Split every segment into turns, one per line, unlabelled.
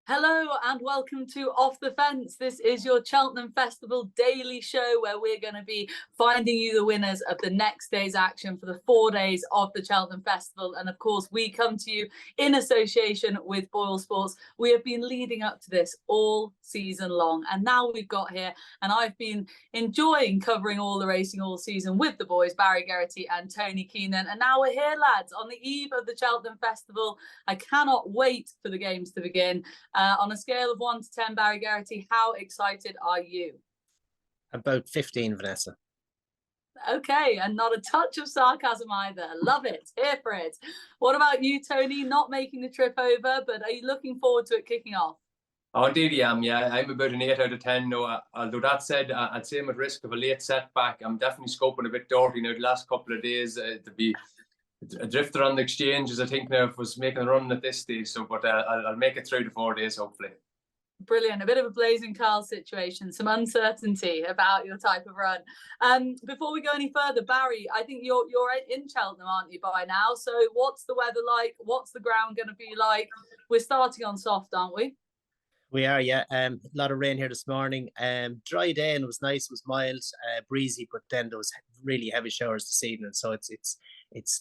Hello and welcome to Off the Fence. This is your Cheltenham Festival daily show where we're going to be finding you the winners of the next day's action for the 4 days of the Cheltenham Festival. And of course, we come to you in association with BoyleSports. We have been leading up to this all season long. And now we've got here, and I've been enjoying covering all the racing all season with the boys, Barry Geraghty and Tony Keenan. And now we're here, lads, on the eve of the Cheltenham Festival. I cannot wait for the games to begin. On a scale of 1 to 10, Barry Geraghty, how excited are you?
About 15, Vanessa.
Okay, and not a touch of sarcasm either. Love it. Here for it. What about you, Tony? Not making the trip over, but are you looking forward to it kicking off?
Oh, indeed I am, yeah. I'm about an 8 out of 10. No, although that said, I'd say I'm at risk of a late setback. I'm definitely scoping a bit dirty now the last couple of days to be a drifter on the exchanges, I think, now, if I was making a run at this stage. So, but I'll make it through the 4 days, hopefully.
Brilliant. A bit of a blazing Carl situation, some uncertainty about your type of run. Before we go any further, Barry, I think you're in Cheltenham, aren't you, by now? So what's the weather like? What's the ground going to be like? We're starting on soft, aren't we?
We are, yeah. A lot of rain here this morning. Dry day, and it was nice. It was mild, breezy, but then there was really heavy showers this evening. So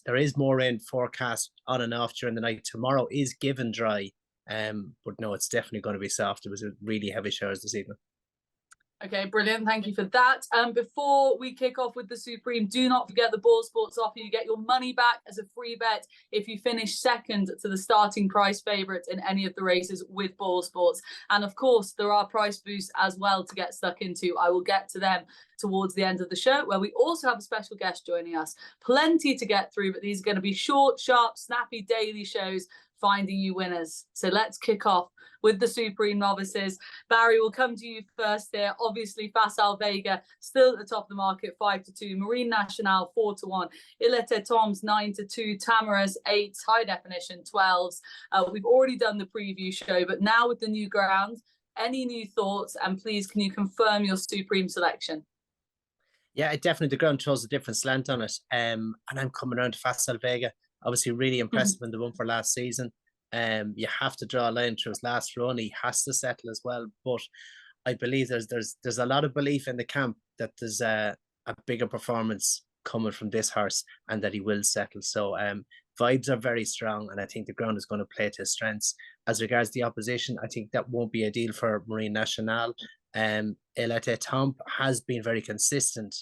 there is more rain forecast on and off during the night. Tomorrow is given dry, but no, it's definitely going to be soft. It was really heavy showers this evening.
Okay, brilliant. Thank you for that. Before we kick off with the Supreme, do not forget the BoyleSports offer. You get your money back as a free bet if you finish second to the starting price favourites in any of the races with BoyleSports. And of course, there are price boosts as well to get stuck into. I will get to them towards the end of the show, where we also have a special guest joining us. Plenty to get through, but these are going to be short, sharp, snappy daily shows finding you winners. So let's kick off with the Supreme Novices. Barry, will come to you first here. Obviously, Facile Vega still at the top of the market, 5-2. Marine Nationale, 4-1. Ilete Toms, 9-2. Tamaris, 8. High Definition, 12s. We've already done the preview show, but now with the new ground, any new thoughts? And please, can you confirm your Supreme selection?
Yeah, definitely the ground throws a different slant on it. And I'm coming around to Facile Vega. Obviously, really impressive in the one for last season. You have to draw a line through his last run. He has to settle as well. But I believe there's a lot of belief in the camp that there's a bigger performance coming from this horse and that he will settle. So vibes are very strong, and I think the ground is going to play to his strengths. As regards the opposition, I think that won't be ideal for Marine Nationale. Ilete Tomp has been very consistent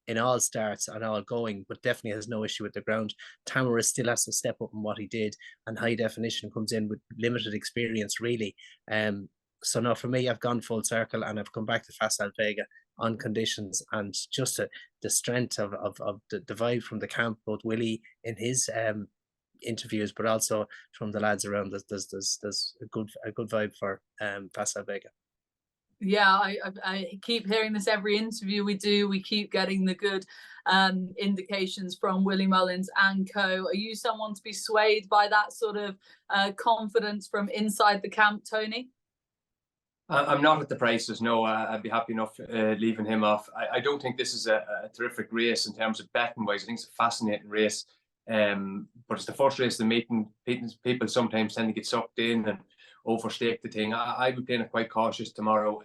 in all starts and all going, but definitely has no issue with the ground. Tamaris still has to step up in what he did, and High Definition comes in with limited experience, really. So now for me, I've gone full circle and I've come back to Facile Vega on conditions, and just the strength of the vibe from the camp, both Willie in his interviews, but also from the lads around. There's a good vibe for Facile Vega.
Yeah, I keep hearing this every interview we do. We keep getting the good indications from Willie Mullins and co. Are you someone to be swayed by that sort of confidence from inside the camp, Tony?
I'm not at the prices, no. I'd be happy enough leaving him off. I don't think this is a terrific race in terms of betting wise. I think it's a fascinating race. But it's the first race of the meeting. People sometimes tend to get sucked in and overstake the thing. I'll be playing it quite cautious tomorrow.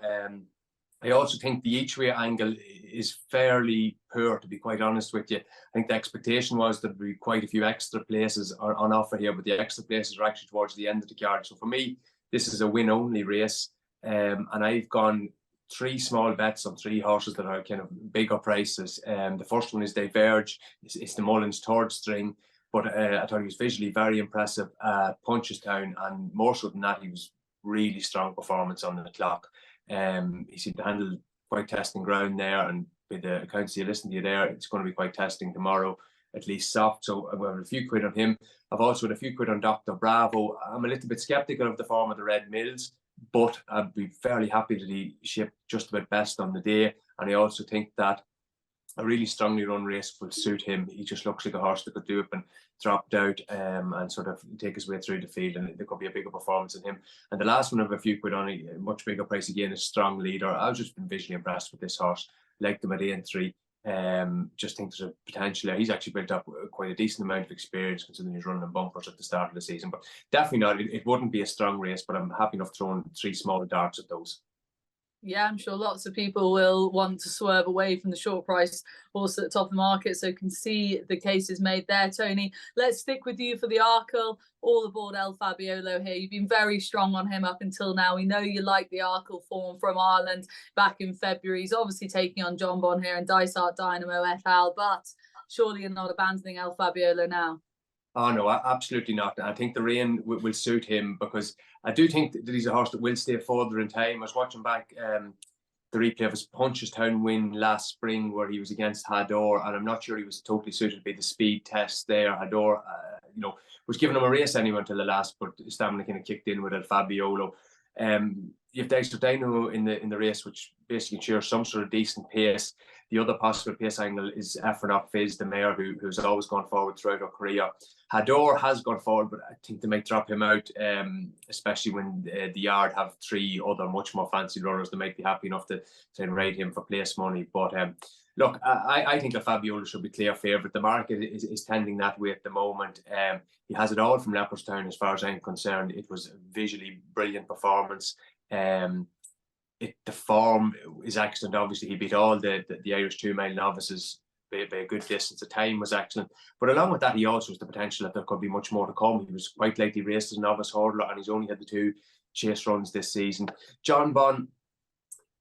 I also think the each way angle is fairly poor, to be quite honest with you. I think the expectation was there'd be quite a few extra places on offer here, but the extra places are actually towards the end of the card. So for me, this is a win-only race. And I've gone 3 small bets on 3 horses that are kind of bigger prices. The first one is Diverge. It's the Mullins third string, but I thought he was visually very impressive. Punchestown, and more so than that, he was really strong performance on the clock. He seemed to handle quite testing ground there, and with the accounts you listen to you there, it's going to be quite testing tomorrow, at least soft. So I've got a few quid on him. I've also had a few quid on Dr. Bravo. I'm a little bit sceptical of the form of the Red Mills, but I'd be fairly happy that he shipped just about best on the day. And I also think that a really strongly run race will suit him. He just looks like a horse that could do it and dropped out and sort of take his way through the field, and there could be a bigger performance in him. And the last one, I have a few quid on a much bigger price again, is Strong Leader. I've just been visually impressed with this horse. Liked him at 8-3. Just think there's a potential there. He's actually built up quite a decent amount of experience considering he's running in bumpers at the start of the season. But definitely not. It wouldn't be a strong race, but I'm happy enough throwing 3 smaller darts at those.
Yeah, I'm sure lots of people will want to swerve away from the short price horse at the top of the market, so can see the cases made there. Tony, let's stick with you for the Arkle. All aboard El Fabiolo here. You've been very strong on him up until now. We know you like the Arkle form from Ireland back in February. He's obviously taking on Jonbon here and Dysart Dynamo FL, but surely you're not abandoning El Fabiolo now.
Oh, no, absolutely not. I think the rain will suit him, because I do think that he's a horse that will stay further in time. I was watching back the replay of his Punchestown win last spring where he was against Hador, and I'm not sure he was totally suited to be the speed test there. Hador, was giving him a race anyway until the last, but stamina kind of kicked in with El Fabiolo. You have Dysart Dynamo in the race, which basically ensures some sort of decent pace. The other possible pace angle is Efrenop Fizz, the mare, who's always gone forward throughout her career. Hador has gone forward, but I think they might drop him out, especially when the yard have 3 other much more fancy runners. They might be happy enough to ride him for place money. But look, I think El Fabiolo should be clear favourite. The market is tending that way at the moment. He has it all from Leopardstown as far as I'm concerned. It was a visually brilliant performance. The form is excellent. Obviously, he beat all the Irish 2 mile novices by a good distance. The time was excellent. But along with that, he also has the potential that there could be much more to come. He was quite likely raced as a novice hurdler, and he's only had the 2 chase runs this season. Jonbon,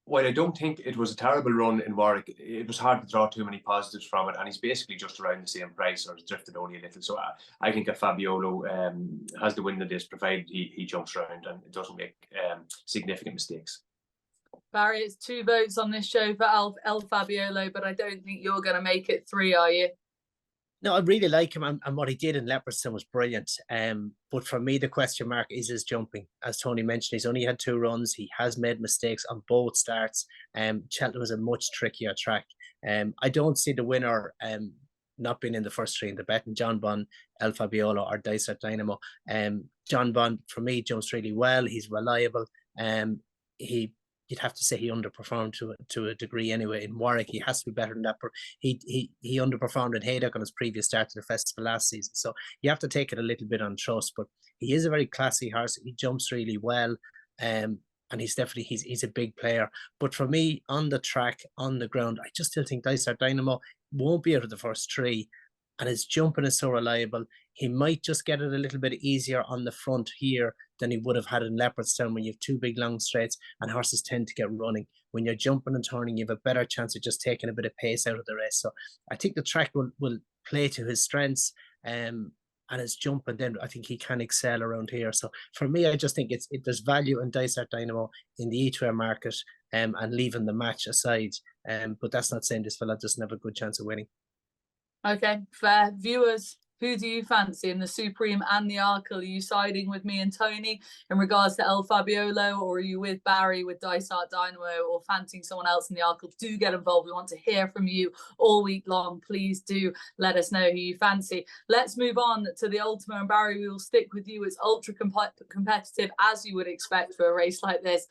while I don't think it was a terrible run in Warwick, it was hard to draw too many positives from it, and he's basically just around the same price, or has drifted only a little. So I think that Fabiolo has the win of this, provided he jumps around and doesn't make significant mistakes.
Barry, it's 2 votes on this show for El Fabiolo, but I don't think you're going to make it 3, are you?
No, I really like him, and what he did in Leopardstown was brilliant. But for me, the question mark is his jumping. As Tony mentioned, he's only had 2 runs. He has made mistakes on both starts. Cheltenham was a much trickier track. I don't see the winner not being in the first 3 in the betting. Jonbon, El Fabiolo, or Dysart Dynamo. Jonbon, for me, jumps really well. He's reliable. You'd have to say he underperformed to a degree anyway. In Warwick, he has to be better than that. He underperformed in Haydock on his previous start to the festival last season. So you have to take it a little bit on trust. But he is a very classy horse. He jumps really well. And he's definitely he's a big player. But for me, on the track, on the ground, I just still think Dysart Dynamo won't be out of the first 3. And his jumping is so reliable. He might just get it a little bit easier on the front here than he would have had in Leopardstown, when you have 2 big long straights and horses tend to get running. When you're jumping and turning, you have a better chance of just taking a bit of pace out of the race. So I think the track will play to his strengths and his jump, and then I think he can excel around here. So for me, I just think there's value in Dysart Dynamo in the each-way market, and leaving the match aside. But that's not saying this fella doesn't have a good chance of winning.
Okay, fair. Viewers, who do you fancy in the Supreme and the Arkle? Are you siding with me and Tony in regards to El Fabiolo, or are you with Barry with Dysart Dynamo, or fancying someone else in the Arkle? Do get involved. We want to hear from you all week long. Please do let us know who you fancy. Let's move on to the Ultima, and Barry, we will stick with you. It's ultra competitive, as you would expect for a race like this.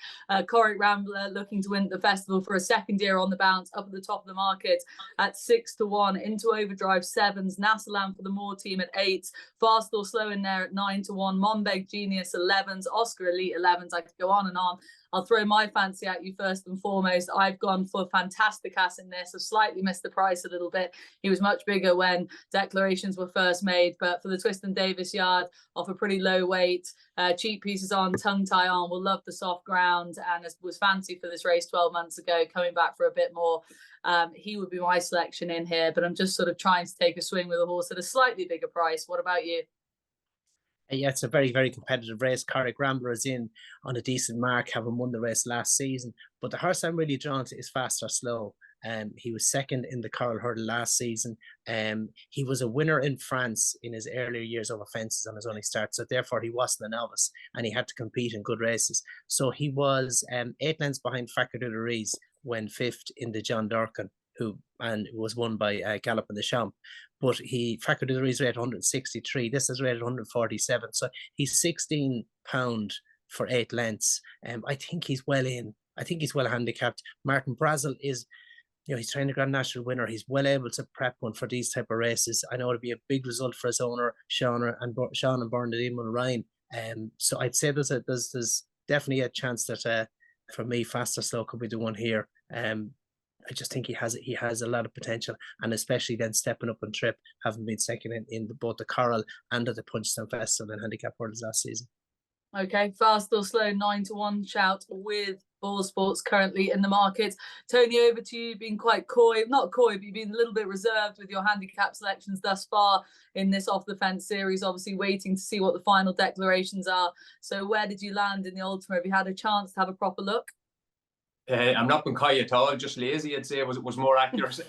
Corrick Rambler looking to win the festival for a 2nd year on the bounce, up at the top of the market at 6-1, into overdrive 7s, Nassaland for the more team at 8s, Fast or Slow in there at 9-1, Monbeg Genius 11s, Oscar Elite 11s. I could go on and on. I'll throw my fancy at you first and foremost. I've gone for Fantasticas in this. I've slightly missed the price a little bit. He was much bigger when declarations were first made, but for the Twiston Davis yard, off a pretty low weight, cheap pieces on, tongue tie on, will love the soft ground, and was fancy for this race 12 months ago, coming back for a bit more. He would be my selection in here, but I'm just sort of trying to take a swing with a horse at a slightly bigger price. What about you?
Yeah, it's a very, very competitive race. Corrick Rambler is in on a decent mark, having won the race last season. But the horse I'm really drawn to is Fast or Slow. He was 2nd in the Coral Hurdle last season. He was a winner in France in his earlier years over fences on his only start. So therefore, he wasn't a novice, and he had to compete in good races. So he was 8 lengths behind Facile Vega when 5th in the John Durkan, and it was won by Gallop and the Champ. But Facile Vega is rated 163. This is rated 147. So he's £16 for 8 lengths. I think he's well in. I think he's well handicapped. Martin Brazel is he's trying to Grand National winner. He's well able to prep one for these type of races. I know it'll be a big result for his owner, Sean and Bernadine Ryan. So I'd say there's definitely a chance that for me, Fast or Slow could be the one here. I just think he has a lot of potential, and especially then stepping up on trip, having been second in both the Coral and at the Punchestown Festival and Handicap Worlds last season.
Okay, Fast or Slow 9-1 shout with BoyleSports currently in the market. Tony, over to you. Been quite not coy, but you've been a little bit reserved with your handicap selections thus far in this Off the Fence series, obviously waiting to see what the final declarations are. So where did you land in the Ultima? Have you had a chance to have a proper look?
I'm not being coy at all, just lazy, I'd say was more accurate.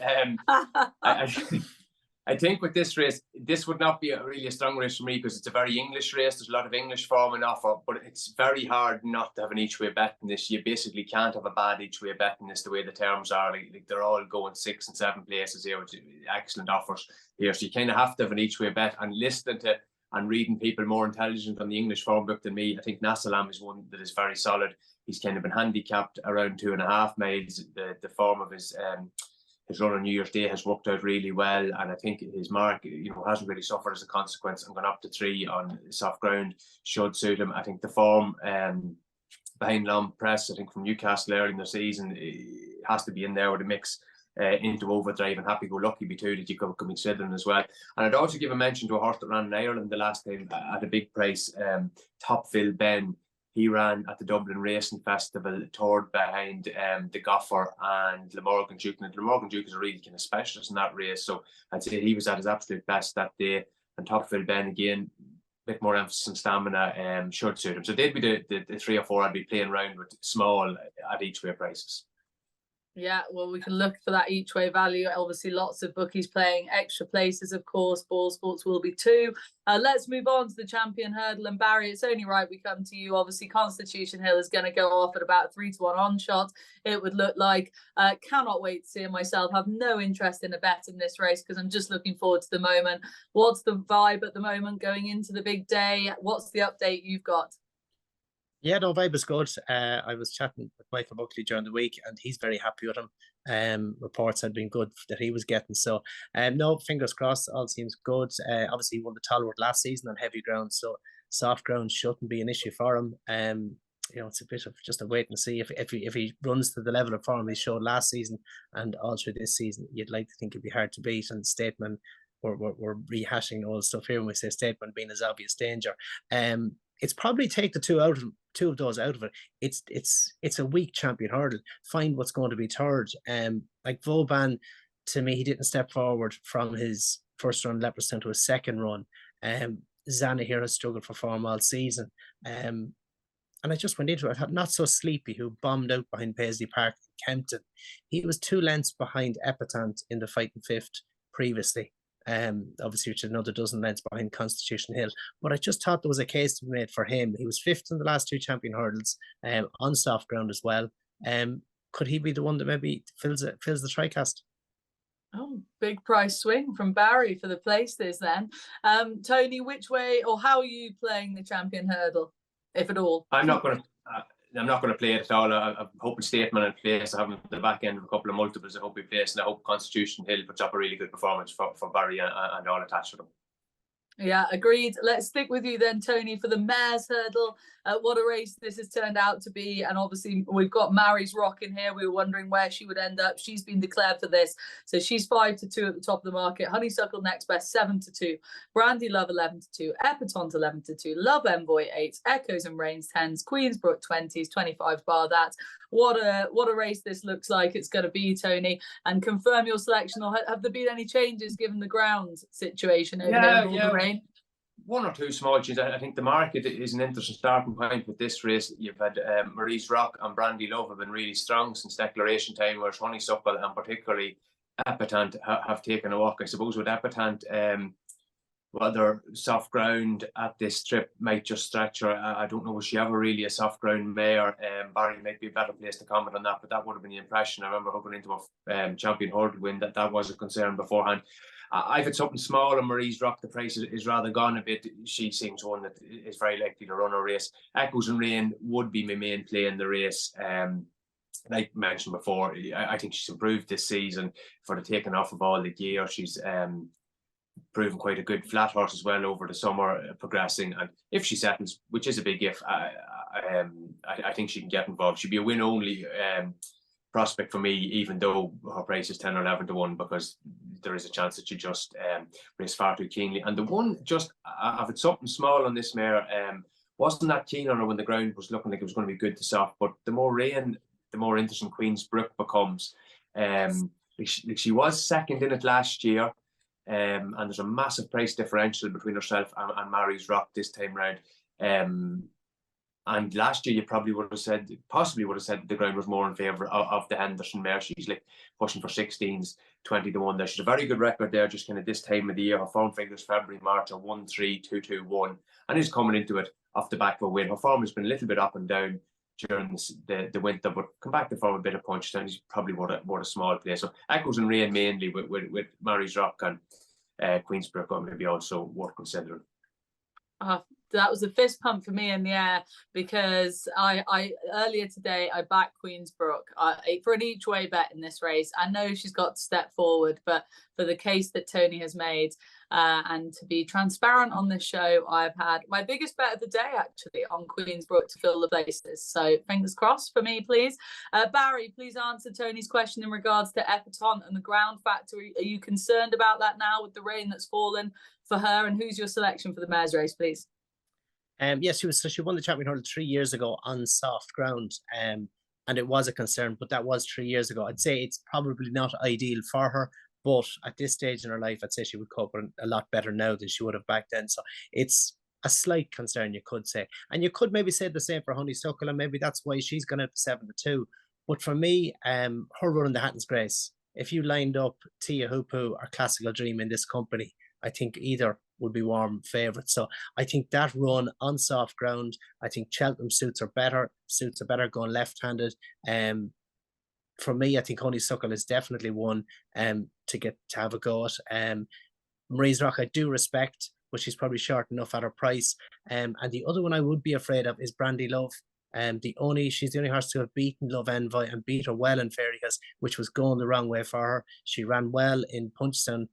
I think with this race, this would not be really a strong race for me because it's a very English race. There's a lot of English form and offer, but it's very hard not to have an each-way bet in this. You basically can't have a bad each-way bet in this, the way the terms are. Like they're all going 6 and 7 places here, which is excellent offers here. So you kind of have to have an each-way bet. And listening to and reading people more intelligent on the English form book than me, I think Nasalam is one that is very solid. He's kind of been handicapped around 2.5 miles. The form of his run on New Year's Day has worked out really well, and I think his mark, hasn't really suffered as a consequence. And going up to 3 on soft ground should suit him. I think the form behind long press, I think from Newcastle early in the season, has to be in there with a mix into Overdrive and Happy Go Lucky be two that you could consider as well. And I'd also give a mention to a horse that ran in Ireland the last time at a big price, Facile Vega. He ran at the Dublin Racing Festival, third behind the Goffer and Glamorgan Duke. And Glamorgan Duke is a really kind of specialist in that race. So I'd say he was at his absolute best that day. And Facile Vega, again, a bit more emphasis on stamina, should suit him. So they'd be the 3 or 4 I'd be playing around with, small at each way prices.
Yeah, well, we can look for that each way value. Obviously, lots of bookies playing extra places, of course. BoyleSports will be too. Let's move on to the Champion Hurdle. And Barry, it's only right we come to you. Obviously, Constitution Hill is going to go off at about 3-1 on shot, it would look like. Cannot wait to see it myself. Have no interest in a bet in this race because I'm just looking forward to the moment. What's the vibe at the moment going into the big day? What's the update you've got?
Yeah, no, vibe is good. I was chatting with Michael Buckley during the week, and he's very happy with him. Reports had been good that he was getting. So, no, fingers crossed. All seems good. Obviously, he won the Tallwood last season on heavy ground, so soft ground shouldn't be an issue for him. It's a bit of just a wait and see if he runs to the level of form he showed last season and all through this season. You'd like to think it'd be hard to beat. And Stateman, we're rehashing all the stuff here when we say Stateman being his obvious danger. It's probably take the two of those out of it. It's a weak Champion Hurdle. Find what's going to be third. Like Vauban, to me, he didn't step forward from his first run Leopardstown to his second run. Zana here has struggled for form all season. And I just went into it. Not So Sleepy, who bombed out behind Paisley Park in Kempton. He was 2 lengths behind Epitant in the fighting fifth previously. Obviously, which is another dozen lengths behind Constitution Hill. But I just thought there was a case to be made for him. He was 5th in the last 2 Champion Hurdles, on soft ground as well. Could he be the one that maybe fills the TriCast?
Oh, big price swing from Barry for the places then. Tony, which way or how are you playing the Champion Hurdle, if at all?
I'm not going to play it at all. I'm hoping Stateman in place. I have the back end of a couple of multiples. I hope he plays, and I hope Constitution Hill puts up a really good performance for Barry and all attached to them.
Yeah, agreed. Let's stick with you then, Tony, for the Mares Hurdle. What a race this has turned out to be. And obviously, we've got Mary's Rock in here. We were wondering where she would end up. She's been declared for this. So she's 5-2 at the top of the market. Honeysuckle next best, 7-2. Brandy Love, 11-2. Epatont, 11-2. Love Envoy, 8. Echoes and Rains, 10s. Queensbrook, 20s. 25 bar that. What a race this looks like it's going to be, Tony. And confirm your selection, or have there been any changes given the ground situation over here in all the rain?
1 or 2 small changes. I think the market is an interesting starting point with this race. You've had Marie's Rock and Brandy Love have been really strong since declaration time, whereas Honeysuckle and particularly Epatont have taken a walk. I suppose with Epatont, whether soft ground at this trip might just stretch her. I don't know, was she ever really a soft ground mare? Barry might be a better place to comment on that, but that would have been the impression. I remember hooking into a Champion Hurdle win that was a concern beforehand. I've had something small on Marie's Rock. The price is rather gone a bit. She seems one that is very likely to run a race. Echoes and Rain would be my main play in the race. like mentioned before, I think she's improved this season for the taking off of all the gear. She's proven quite a good flat horse as well over the summer, progressing. And if she settles, which is a big if, I think she can get involved. She'd be a win only prospect for me, even though her price is 10 or 11 to 1, because there is a chance that she just race far too keenly. And the one, just I've had something small on this mare, wasn't that keen on her when the ground was looking like it was going to be good to soft, but the more rain, the more interesting Queen's Brook becomes. She was second in it last year, and there's a massive price differential between herself and Mary's Rock this time round. And last year you probably would have said, that the ground was more in favour of the Henderson mare. She's like pushing for 16s, 20 to 1 there. She's a very good record there, just kind of this time of the year. Her form figures February, March are 1-3, 2-2-1, and is coming into it off the back of a win. Her form has been a little bit up and down during the winter, but come back to form a bit of punch, and he's probably worth a small play. So Echoes and Rain mainly with Mary's Rock and Queen's Brook are maybe also worth considering.
That was a fist pump for me in the air, because I earlier today I backed Queen's Brook for an each way bet in this race. I know she's got to step forward, but for the case that Tony has made, and to be transparent on this show, I've had my biggest bet of the day actually on Queen's Brook to fill the places. So fingers crossed for me, please. Barry, please answer Tony's question in regards to Epatante and the ground factor. Are you concerned about that now with the rain that's fallen for her? And who's your selection for the mares race, please?
Yes, she won the champion hurdle 3 years ago on soft ground, and it was a concern, but that was 3 years ago. I'd say it's probably not ideal for her, but at this stage in her life, I'd say she would cope a lot better now than she would have back then. So it's a slight concern, you could say. And you could maybe say the same for Honeysuckle, and maybe that's why she's gone out to 7-2. But for me, her running the Hatton's Grace, if you lined up Tia Hoopu or Classical Dream in this company, I think either would be warm favourites. So I think that run on soft ground, I think Cheltenham suits are better going left-handed. For me, I think Honeysuckle is definitely one to have a go at. Marie's Rock I do respect, but she's probably short enough at her price. And the other one I would be afraid of is Brandy Love. She's the only horse to have beaten Love Envoy and beat her well in Fairyhouse, which was going the wrong way for her. She ran well in Punchestown,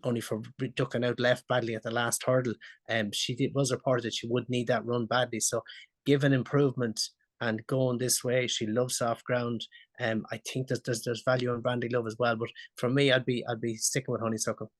only for ducking out left badly at the last hurdle. Was reported that she would need that run badly. So given improvement and going this way, she loves soft ground. I think there's value in Brandy Love as well. But for me, I'd be sticking with Honeysuckle.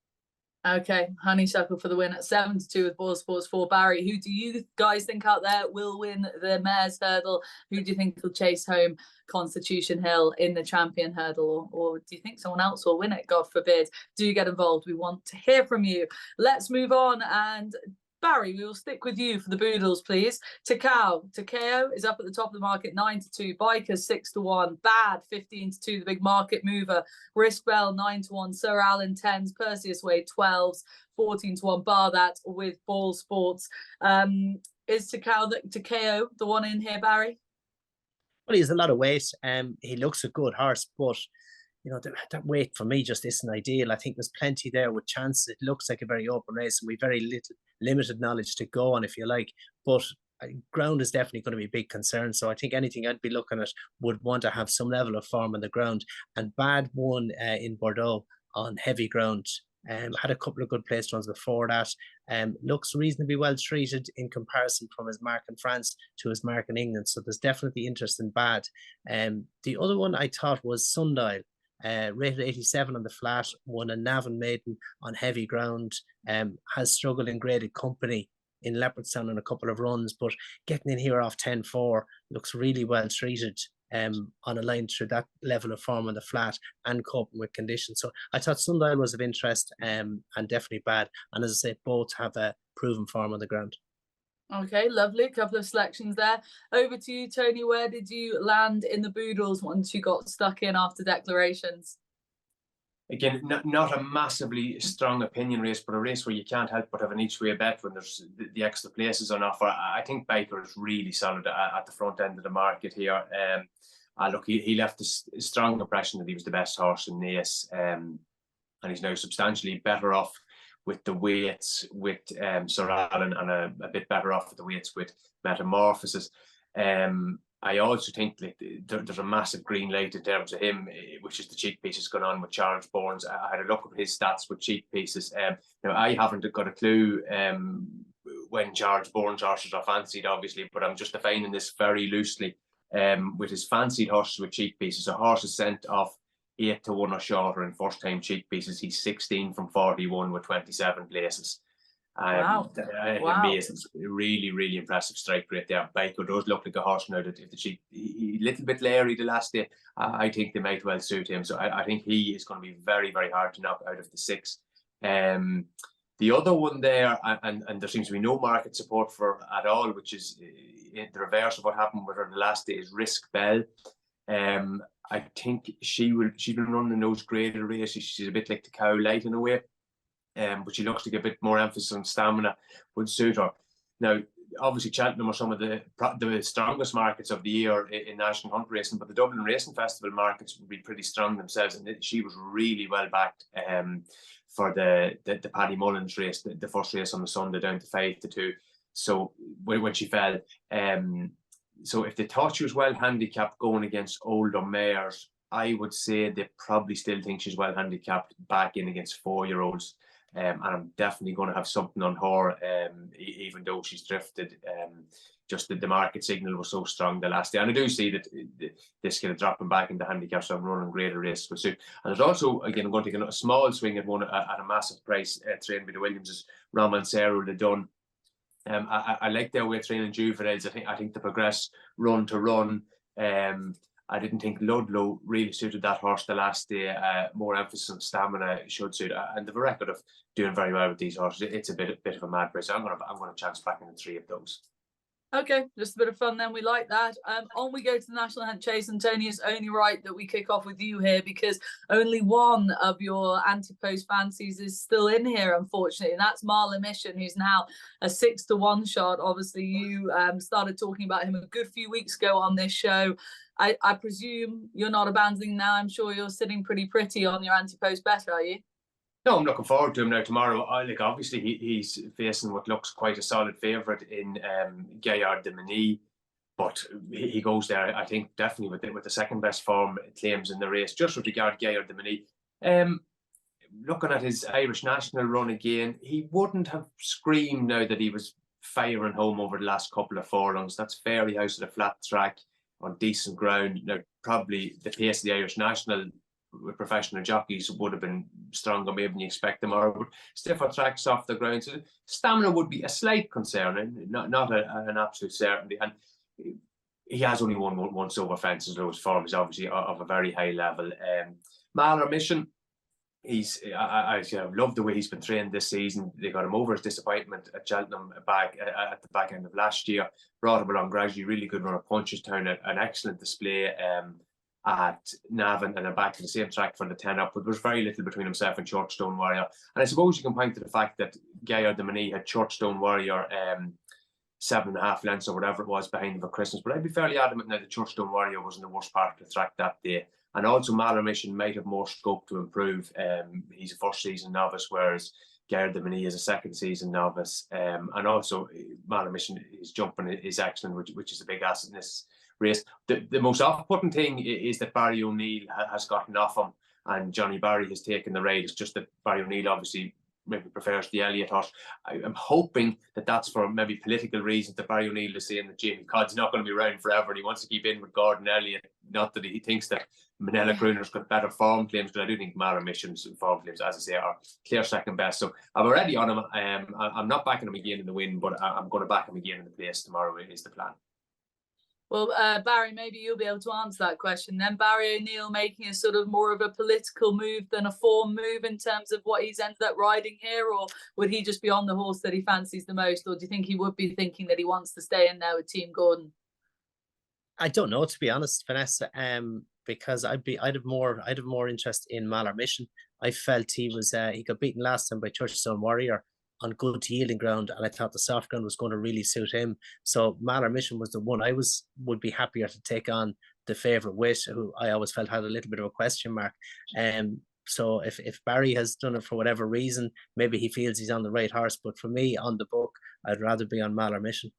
Okay, Honeysuckle for the win at 7-2 with BoyleSports for Barry. Who do you guys think out there will win the Mares Hurdle? Who do you think will chase home Constitution Hill in the Champion Hurdle? Or do you think someone else will win it? God forbid. Do get involved. We want to hear from you. Let's move on. And Barry, we will stick with you for the Boodles, please. Takeo is up at the top of the market, 9-2. Bikers 6-1. Bad 15-2. The big market mover. Risk Bell 9-1. Sir Alan 10s. Perseus Way 12s. 14-1. Bar that with BoyleSports. Is Takeo the one in here, Barry?
Well, he has a lot of weight. He looks a good horse, but you know, that weight for me just isn't ideal. I think there's plenty there with chances. It looks like a very open race, and we've very limited knowledge to go on, if you like. But ground is definitely going to be a big concern. So I think anything I'd be looking at would want to have some level of form on the ground. And Bad won in Bordeaux on heavy ground. Had a couple of good place runs before that. Looks reasonably well treated in comparison from his mark in France to his mark in England. So there's definitely interest in Bad. The other one I thought was Sundial. Rated 87 on the flat, won a Navan Maiden on heavy ground, has struggled in graded company in Leopardstown on a couple of runs, but getting in here off 10-4 looks really well treated on a line through that level of form on the flat and coping with conditions. So I thought Sundial was of interest and definitely Bad. And as I say, both have a proven form on the ground.
Okay, lovely. A couple of selections there. Over to you, Tony. Where did you land in the Boodles once you got stuck in after declarations?
Again, not a massively strong opinion race, but a race where you can't help but have an each way bet when there's the extra places on offer. I think Baker is really solid at the front end of the market here. Look, he left a strong impression that he was the best horse in Naas, and he's now substantially better off with the weights with Sir Alan, and a bit better off with the weights with Metamorphosis. I also think that there's a massive green light in terms of him, which is the cheek pieces going on with Charles Bournes. I had a look at his stats with cheek pieces. Now, I haven't got a clue when Charles Bournes horses are fancied, obviously, but I'm just defining this very loosely. With his fancied horses with cheek pieces, a horse is sent off 8 to 1 or shorter in first time cheek pieces. He's 16 from 41 with 27 places.
Wow.
Amazing, really, really impressive strike rate there. Baker does look like a horse now that if the cheek, he a little bit leery the last day. I think they might well suit him. So I think he is going to be very, very hard to knock out of the 6. The other one there, and there seems to be no market support for at all, which is the reverse of what happened with her the last day, is Risk Bell. I think she's been running those graded races. She's a bit like the Cow Light in a way. But she looks like a bit more emphasis on stamina would suit her. Now, obviously, Cheltenham are some of the strongest markets of the year in national hunt racing, but the Dublin Racing Festival markets would be pretty strong themselves. And she was really well backed for the Paddy Mullins race, the first race on the Sunday, down to 5 to 2. So when she fell, so if they thought she was well handicapped going against older mares, I would say they probably still think she's well handicapped back in against 4-year-olds. And I'm definitely going to have something on her, even though she's drifted. Just the market signal was so strong the last day. And I do see that this kind of dropping back into handicap, so I'm running greater races with suit. And there's also, again, I'm going to take a small swing at one at a massive price, trained by the Williamses, Romancero Le Dun. I like their way of training juveniles. I think they progress run to run. I didn't think Ludlow really suited that horse the last day. More emphasis on stamina should suit, and they have a record of doing very well with these horses. It's a bit of a mad race. I'm going to chance back into 3 of those.
Okay, just a bit of fun then. We like that. On we go to the National Hunt Chase. And Tony, it's only right that we kick off with you here because only one of your anti-post fancies is still in here, unfortunately. And that's Marla Mission, who's now a 6 to 1 shot. Obviously, you started talking about him a good few weeks ago on this show. I presume you're not abandoning now. I'm sure you're sitting pretty on your anti-post bet, are you?
No, I'm looking forward to him now tomorrow. Obviously, he's facing what looks quite a solid favourite in Gaillard de Meny, but he goes there, I think, definitely with the second best form claims in the race, just with regard to Gaillard de Meny. Looking at his Irish national run again, he wouldn't have screamed now that he was firing home over the last couple of furlongs. That's fairly house at a flat track on decent ground. Now, probably the pace of the Irish national with professional jockeys would have been stronger maybe than you expect them, or stiffer tracks off the ground. So stamina would be a slight concern, not an absolute certainty. And he has only won once over fences. Those form is obviously of a very high level. Mahler Mission, I love the way he's been trained this season. They got him over his disappointment at Cheltenham at the back end of last year. Brought him along gradually, really good run of punches, down an excellent display at Navan, and then back to the same track for the 10 up, but there was very little between himself and Churchstone Warrior. And I suppose you can point to the fact that Gaillard de Meny had Churchstone Warrior 7.5 lengths or whatever it was behind him for Christmas, but I'd be fairly adamant now that Churchstone Warrior was in the worst part of the track that day. And also Mahler Mission might have more scope to improve. He's a first season novice, whereas Gaillard de Meny is a second season novice. And also Mahler Mission, his jumping is excellent, which is a big asset in this race. The most off-putting thing is that Barry O'Neill has gotten off him and Johnny Barry has taken the raid. It's just that Barry O'Neill obviously maybe prefers the Elliott horse. I'm hoping that that's for maybe political reasons, that Barry O'Neill is saying that Jamie Codd's not going to be around forever and he wants to keep in with Gordon Elliott. Not that he thinks that Manella Crooner's got better form claims, but I do think Mahler Mission's form claims, as I say, are clear second best. So I'm already on him. I'm not backing him again in the win, but I'm going to back him again in the place tomorrow is the plan.
Well, Barry, maybe you'll be able to answer that question then. Barry O'Neill making a sort of more of a political move than a form move in terms of what he's ended up riding here, or would he just be on the horse that he fancies the most, or do you think he would be thinking that he wants to stay in there with Team Gordon?
I don't know, to be honest, Vanessa. Because I'd have more interest in Mahler Mission. I felt he got beaten last time by Churchstone Warrior on good yielding ground, and I thought the soft ground was going to really suit him. So Mahler Mission was the one I would be happier to take on the favourite with, who I always felt had a little bit of a question mark. So if Barry has done it for whatever reason, maybe he feels he's on the right horse. But for me, on the book, I'd rather be on Mahler Mission.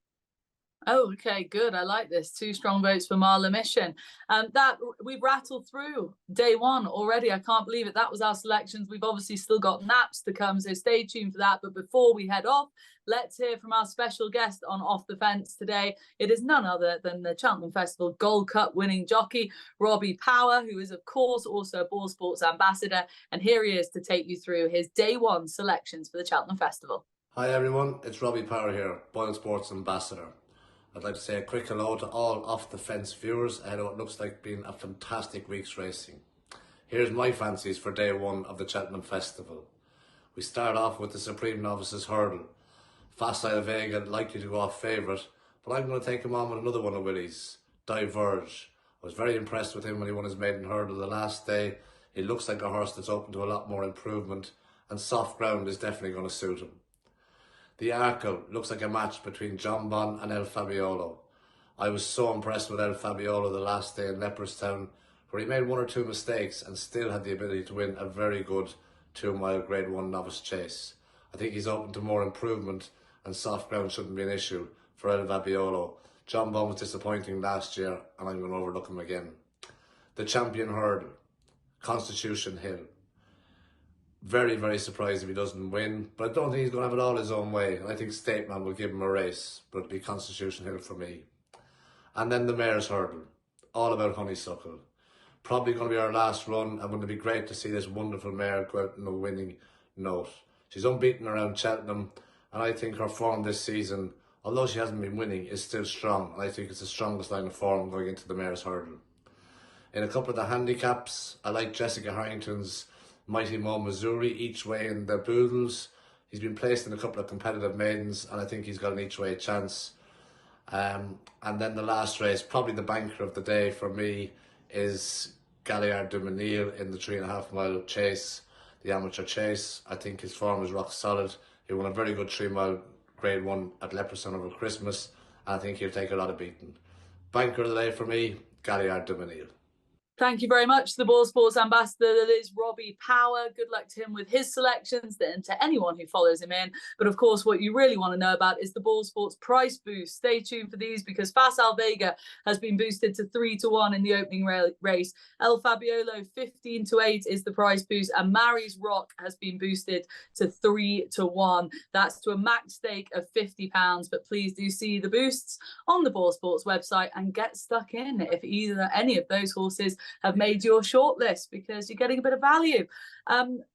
Oh, okay, good. I like this. 2 strong votes for Marla Mission. That we've rattled through day one already. I can't believe it. That was our selections. We've obviously still got naps to come, so stay tuned for that. But before we head off, let's hear from our special guest on Off the Fence today. It is none other than the Cheltenham Festival Gold Cup winning jockey, Robbie Power, who is, of course, also a BoyleSports ambassador. And here he is to take you through his day one selections for the Cheltenham Festival.
Hi everyone, it's Robbie Power here, BoyleSports ambassador. I'd like to say a quick hello to all Off the Fence viewers ahead of what looks like being a fantastic week's racing. Here's my fancies for day one of the Cheltenham Festival. We start off with the Supreme Novices Hurdle. Facile Vega likely to go off favourite, but I'm going to take him on with another one of Willie's, Diverge. I was very impressed with him when he won his maiden hurdle the last day. He looks like a horse that's open to a lot more improvement, and soft ground is definitely going to suit him. The Arkle looks like a match between Jonbon and El Fabiolo. I was so impressed with El Fabiolo the last day in Leopardstown, where he made 1 or 2 mistakes and still had the ability to win a very good 2-mile Grade 1 novice chase. I think he's open to more improvement, and soft ground shouldn't be an issue for El Fabiolo. Jonbon was disappointing last year, and I'm going to overlook him again. The Champion Hurdle, Constitution Hill. Very, very surprised if he doesn't win, but I don't think he's going to have it all his own way. I think Stateman will give him a race, but it'll be Constitution Hill for me. And then the Mayor's Hurdle, all about Honeysuckle. Probably going to be our last run, and wouldn't it be great to see this wonderful mare go out on a winning note. She's unbeaten around Cheltenham, and I think her form this season, although she hasn't been winning, is still strong. And I think it's the strongest line of form going into the Mayor's Hurdle. In a couple of the handicaps, I like Jessica Harrington's Mighty Mo Missouri each way in the Boodles. He's been placed in a couple of competitive maidens, and I think he's got an each way chance. And then the last race, probably the banker of the day for me, is Geraghty du Mesnil in the 3.5 mile chase, the amateur chase. I think his form is rock solid. He won a very good 3 mile Grade 1 at Leopardstown over Christmas, and I think he'll take a lot of beating. Banker of the day for me, Geraghty du Mesnil.
Thank you very much, the BoyleSports ambassador. That is Robbie Power. Good luck to him with his selections and to anyone who follows him in. But of course, what you really want to know about is the BoyleSports price boost. Stay tuned for these because Facile Vega has been boosted to 3-1 in the opening race. El Fabiolo 15-8 is the price boost, and Mary's Rock has been boosted to 3-1. That's to a max stake of £50. But please do see the boosts on the BoyleSports website and get stuck in if any of those horses have made your shortlist, because you're getting a bit of value.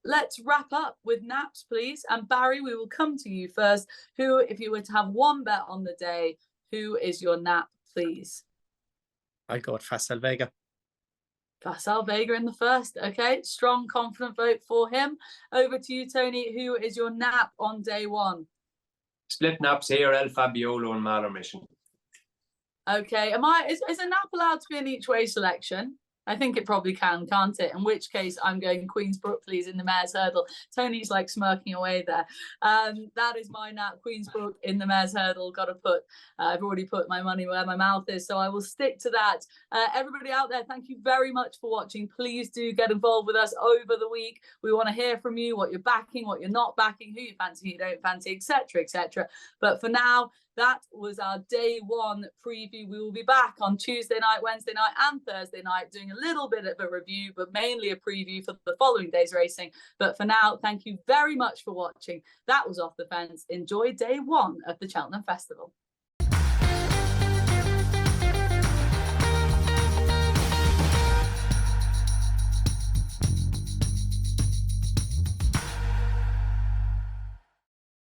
Let's wrap up with naps, please. And Barry, we will come to you first. Who, if you were to have one bet on the day, who is your nap, please?
I'll go with Facile Vega.
Facile Vega in the first. Okay, strong, confident vote for him. Over to you, Tony. Who is your nap on day one?
Split naps here, El Fabiolo and Marla Mission.
Okay, is a nap allowed to be an each way selection? I think it probably can, can't it? In which case, I'm going Queensbrook, please, in the Mayor's Hurdle. Tony's like smirking away there. That is my nap, Queensbrook in the Mayor's Hurdle. Got to put, I've already put my money where my mouth is, so I will stick to that. Everybody out there, thank you very much for watching. Please do get involved with us over the week. We want to hear from you, what you're backing, what you're not backing, who you fancy, who you don't fancy, etc., etc. But for now, that was our day one preview. We will be back on Tuesday night, Wednesday night, and Thursday night doing a little bit of a review, but mainly a preview for the following day's racing. But for now, thank you very much for watching. That was Off the Fence. Enjoy day one of the Cheltenham Festival.